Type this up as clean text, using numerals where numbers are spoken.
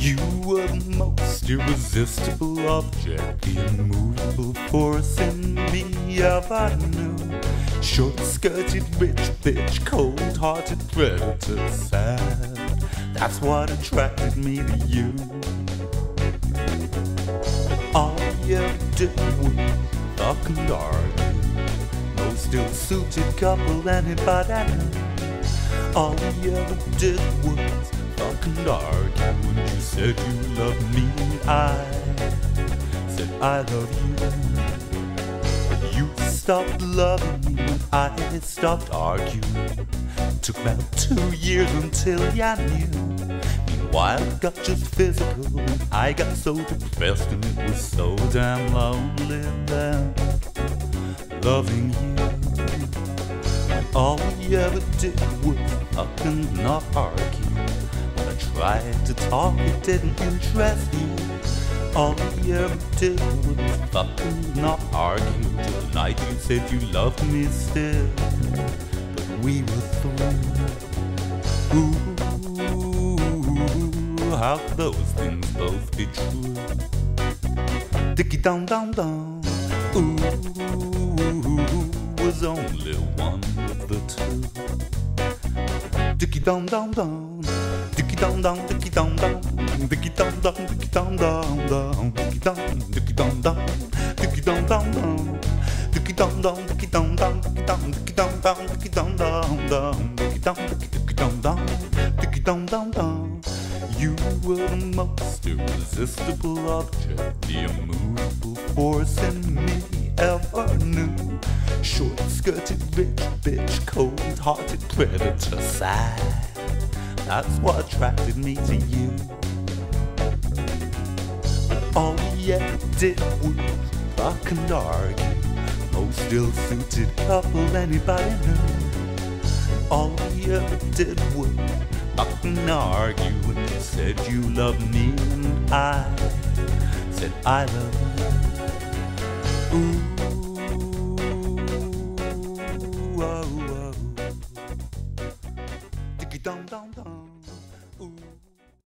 You were the most irresistible object, the immovable force in me ever knew. Short-skirted rich bitch, cold-hearted predator, sad. That's what attracted me to you. All you ever did was fucking argue. Most ill-suited couple anybody knew. All you ever did was fucking argue. When you said you loved me and I said I love you. You stopped loving me when I stopped arguing. Took about 2 years until you knew. Meanwhile it got just physical and I got so depressed, and it was so damn lonely then, loving you. When all you ever did was fucking not argue. When I tried to talk it didn't interest you. All you ever did was fucking not argue, till the night you said you loved me still, but we were through. Ooh, how could those things both be true? Dicky down down down. Ooh, was only one of the two. Dicky down down down. Dicky down down, dicky down down. Dicky down down, dicky down down down. Dicky down, dicky down down. Dicky down down down. Dicky down down, dicky down down. Dicky down, dicky down down. Dicky down down down. Dicky down, dicky down down. Dicky down down down. You were the most irresistible object, the immovable force in me ever knew. Short-skirted rich bitch, cold-hearted predator, sad. That's what attracted me to you. But all you ever did was fucking argue. Most ill-suited couple anybody knew. All you ever did was fucking argue. When you said you loved me and I said I love you. Ooh.